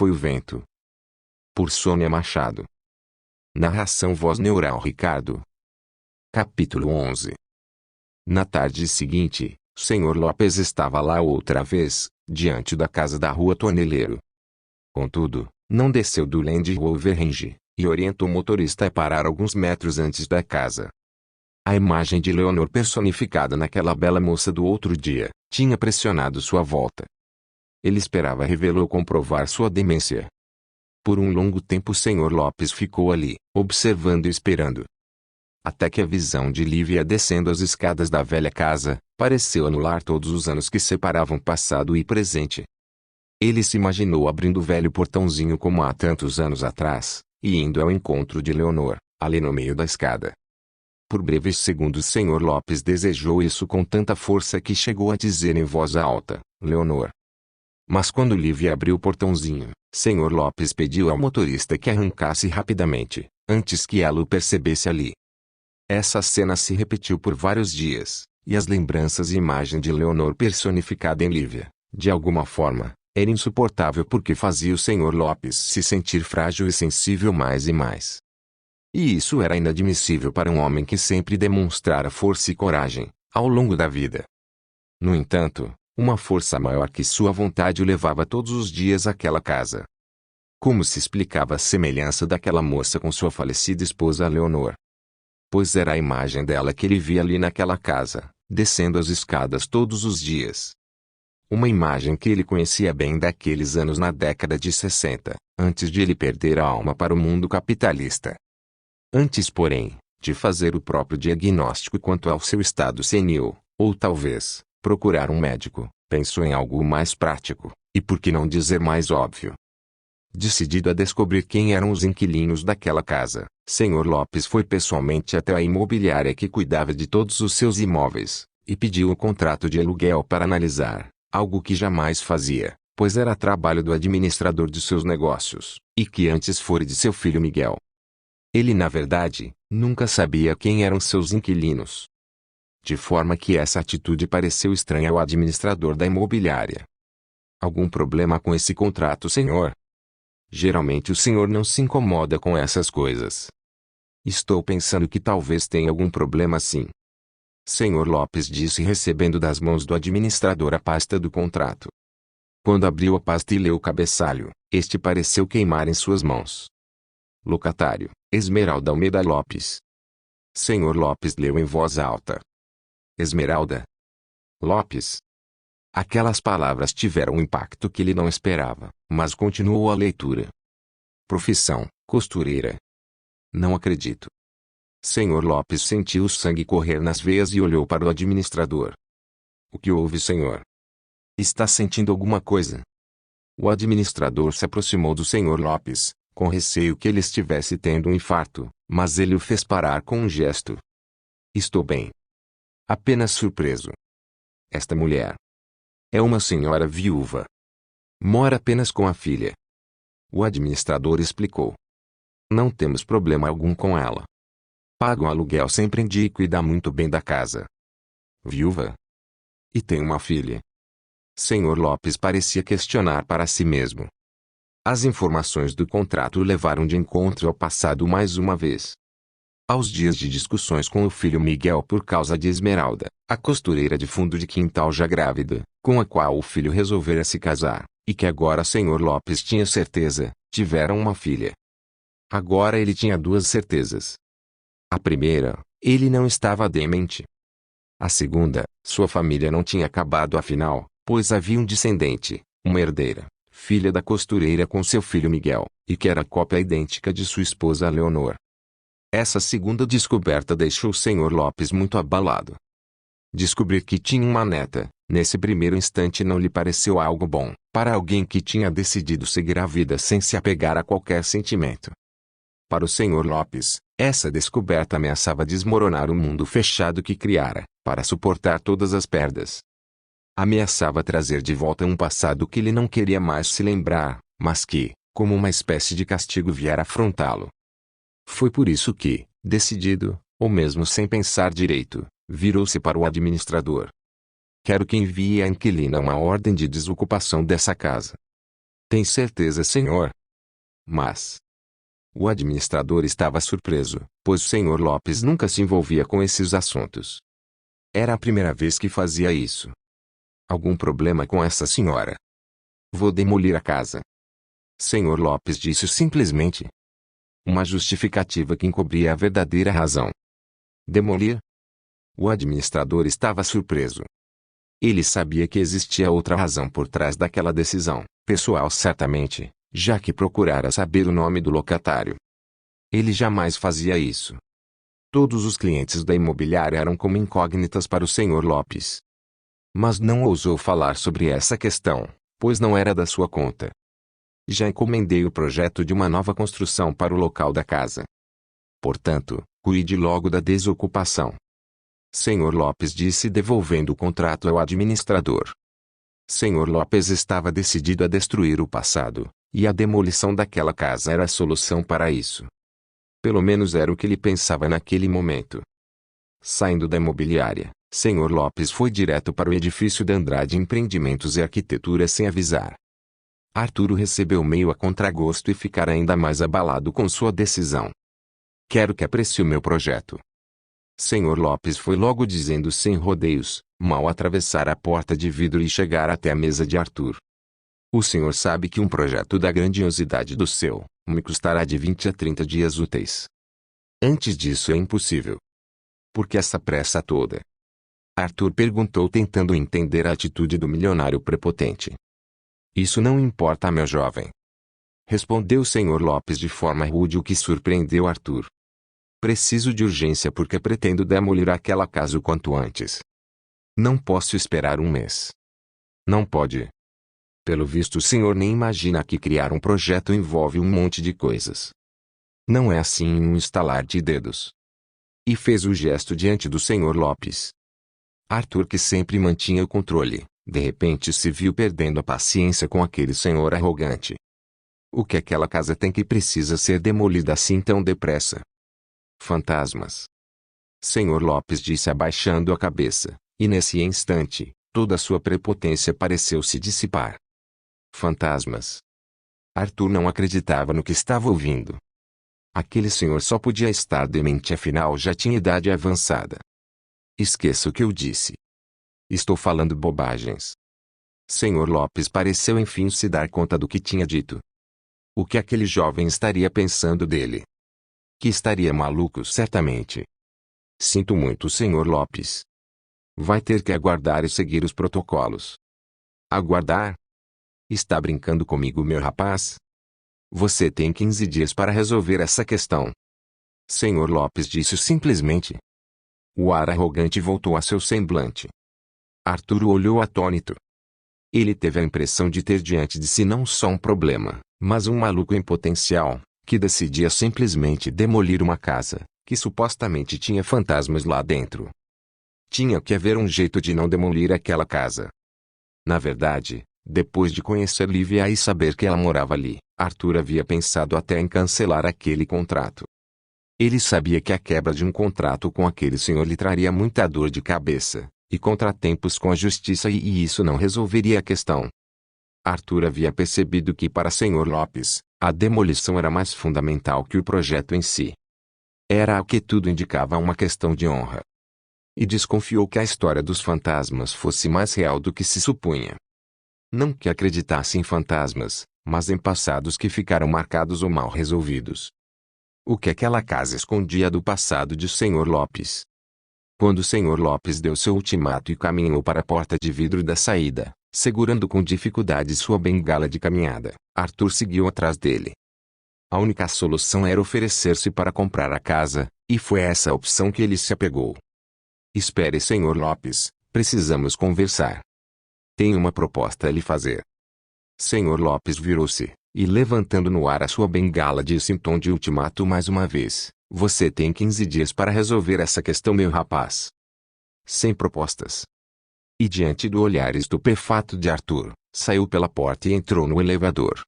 foi o vento. Por Sônia Machado. Narração voz neural Ricardo. Capítulo 11. Na tarde seguinte, Sr. Lopes estava lá outra vez, diante da casa da rua Toneleiro. Contudo, não desceu do Land Rover Range, e orientou o motorista a parar alguns metros antes da casa. A imagem de Leonor personificada naquela bela moça do outro dia, tinha pressionado sua volta. Ele esperava revelou comprovar sua demência. Por um longo tempo o Sr. Lopes ficou ali, observando e esperando. Até que a visão de Lívia descendo as escadas da velha casa, pareceu anular todos os anos que separavam passado e presente. Ele se imaginou abrindo o velho portãozinho como há tantos anos atrás, e indo ao encontro de Leonor, ali no meio da escada. Por breves segundos o Sr. Lopes desejou isso com tanta força que chegou a dizer em voz alta, Leonor. Mas quando Lívia abriu o portãozinho, Sr. Lopes pediu ao motorista que arrancasse rapidamente, antes que ela o percebesse ali. Essa cena se repetiu por vários dias, e as lembranças e imagem de Leonor personificada em Lívia, de alguma forma, era insuportável porque fazia o Sr. Lopes se sentir frágil e sensível mais e mais. E isso era inadmissível para um homem que sempre demonstrara força e coragem, ao longo da vida. No entanto, uma força maior que sua vontade o levava todos os dias àquela casa. Como se explicava a semelhança daquela moça com sua falecida esposa Leonor? Pois era a imagem dela que ele via ali naquela casa, descendo as escadas todos os dias. Uma imagem que ele conhecia bem daqueles anos na década de 60, antes de ele perder a alma para o mundo capitalista. Antes, porém, de fazer o próprio diagnóstico quanto ao seu estado senil, ou talvez, procurar um médico, pensou em algo mais prático, e por que não dizer mais óbvio. Decidido a descobrir quem eram os inquilinos daquela casa, Sr. Lopes foi pessoalmente até a imobiliária que cuidava de todos os seus imóveis, e pediu o contrato de aluguel para analisar, algo que jamais fazia, pois era trabalho do administrador de seus negócios, e que antes fora de seu filho Miguel. Ele na verdade, nunca sabia quem eram seus inquilinos. De forma que essa atitude pareceu estranha ao administrador da imobiliária. Algum problema com esse contrato, senhor? Geralmente o senhor não se incomoda com essas coisas. Estou pensando que talvez tenha algum problema sim. Sr. Lopes disse recebendo das mãos do administrador a pasta do contrato. Quando abriu a pasta e leu o cabeçalho, este pareceu queimar em suas mãos. Locatário, Esmeralda Almeida Lopes. Sr. Lopes leu em voz alta. Esmeralda Lopes. Aquelas palavras tiveram um impacto que ele não esperava, mas continuou a leitura. Profissão, costureira. Não acredito. Sr. Lopes sentiu o sangue correr nas veias e olhou para o administrador. O que houve, senhor? Está sentindo alguma coisa? O administrador se aproximou do Sr. Lopes, com receio que ele estivesse tendo um infarto, mas ele o fez parar com um gesto. Estou bem. Apenas surpreso. Esta mulher é uma senhora viúva. Mora apenas com a filha. O administrador explicou. Não temos problema algum com ela. Paga um aluguel sempre em dia e cuida muito bem da casa. Viúva? E tem uma filha. Sr. Lopes parecia questionar para si mesmo. As informações do contrato o levaram de encontro ao passado mais uma vez. Aos dias de discussões com o filho Miguel por causa de Esmeralda, a costureira de fundo de quintal já grávida, com a qual o filho resolvera se casar, e que agora Sr. Lopes tinha certeza, tiveram uma filha. Agora ele tinha duas certezas. A primeira, ele não estava demente. A segunda, sua família não tinha acabado afinal, pois havia um descendente, uma herdeira, filha da costureira com seu filho Miguel, e que era cópia idêntica de sua esposa Leonor. Essa segunda descoberta deixou o Sr. Lopes muito abalado. Descobrir que tinha uma neta, nesse primeiro instante não lhe pareceu algo bom, para alguém que tinha decidido seguir a vida sem se apegar a qualquer sentimento. Para o Sr. Lopes, essa descoberta ameaçava desmoronar o mundo fechado que criara, para suportar todas as perdas. Ameaçava trazer de volta um passado que ele não queria mais se lembrar, mas que, como uma espécie de castigo viera afrontá-lo. Foi por isso que, decidido, ou mesmo sem pensar direito, virou-se para o administrador. Quero que envie à inquilina uma ordem de desocupação dessa casa. Tem certeza, senhor? Mas o administrador estava surpreso, pois o senhor Lopes nunca se envolvia com esses assuntos. Era a primeira vez que fazia isso. Algum problema com essa senhora? Vou demolir a casa. Senhor Lopes disse simplesmente. Uma justificativa que encobria a verdadeira razão. Demolir? O administrador estava surpreso. Ele sabia que existia outra razão por trás daquela decisão, pessoal certamente, já que procurara saber o nome do locatário. Ele jamais fazia isso. Todos os clientes da imobiliária eram como incógnitas para o senhor Lopes. Mas não ousou falar sobre essa questão, pois não era da sua conta. Já encomendei o projeto de uma nova construção para o local da casa. Portanto, cuide logo da desocupação. Senhor Lopes disse, devolvendo o contrato ao administrador. Senhor Lopes estava decidido a destruir o passado, e a demolição daquela casa era a solução para isso. Pelo menos era o que ele pensava naquele momento. Saindo da imobiliária, Senhor Lopes foi direto para o edifício da Andrade Empreendimentos e Arquitetura sem avisar. Arturo recebeu meio a contragosto e ficara ainda mais abalado com sua decisão. Quero que aprecie o meu projeto. Senhor Lopes foi logo dizendo sem rodeios, mal atravessar a porta de vidro e chegar até a mesa de Arthur. O senhor sabe que um projeto da grandiosidade do seu, me custará de 20 a 30 dias úteis. Antes disso é impossível. Por que essa pressa toda? Arthur perguntou, tentando entender a atitude do milionário prepotente. Isso não importa, meu jovem. Respondeu o senhor Lopes de forma rude, o que surpreendeu Arthur. Preciso de urgência porque pretendo demolir aquela casa o quanto antes. Não posso esperar um mês. Não pode. Pelo visto o senhor nem imagina que criar um projeto envolve um monte de coisas. Não é assim em um estalar de dedos. E fez o gesto diante do senhor Lopes. Arthur, que sempre mantinha o controle, de repente se viu perdendo a paciência com aquele senhor arrogante. O que aquela casa tem que precisa ser demolida assim tão depressa? Fantasmas. Senhor Lopes disse abaixando a cabeça, e nesse instante, toda a sua prepotência pareceu se dissipar. Fantasmas. Arthur não acreditava no que estava ouvindo. Aquele senhor só podia estar demente, afinal já tinha idade avançada. Esqueça o que eu disse. Estou falando bobagens. Senhor Lopes pareceu enfim se dar conta do que tinha dito. O que aquele jovem estaria pensando dele? Que estaria maluco, certamente. Sinto muito, senhor Lopes. Vai ter que aguardar e seguir os protocolos. Aguardar? Está brincando comigo, meu rapaz? Você tem 15 dias para resolver essa questão. Senhor Lopes disse simplesmente. O ar arrogante voltou a seu semblante. Arthur olhou atônito. Ele teve a impressão de ter diante de si não só um problema, mas um maluco em potencial, que decidia simplesmente demolir uma casa, que supostamente tinha fantasmas lá dentro. Tinha que haver um jeito de não demolir aquela casa. Na verdade, depois de conhecer Lívia e saber que ela morava ali, Arthur havia pensado até em cancelar aquele contrato. Ele sabia que a quebra de um contrato com aquele senhor lhe traria muita dor de cabeça, e contratempos com a justiça, e isso não resolveria a questão. Arthur havia percebido que para senhor Lopes, a demolição era mais fundamental que o projeto em si. Era o que tudo indicava uma questão de honra. E desconfiou que a história dos fantasmas fosse mais real do que se supunha. Não que acreditasse em fantasmas, mas em passados que ficaram marcados ou mal resolvidos. O que aquela casa escondia do passado de senhor Lopes? Quando o senhor Lopes deu seu ultimato e caminhou para a porta de vidro da saída, segurando com dificuldade sua bengala de caminhada, Arthur seguiu atrás dele. A única solução era oferecer-se para comprar a casa, e foi essa a opção que ele se apegou. Espere, senhor Lopes, precisamos conversar. Tenho uma proposta a lhe fazer. Senhor Lopes virou-se, e levantando no ar a sua bengala disse em tom de ultimato mais uma vez, você tem 15 dias para resolver essa questão, meu rapaz. Sem propostas. E diante do olhar estupefato de Arthur, saiu pela porta e entrou no elevador.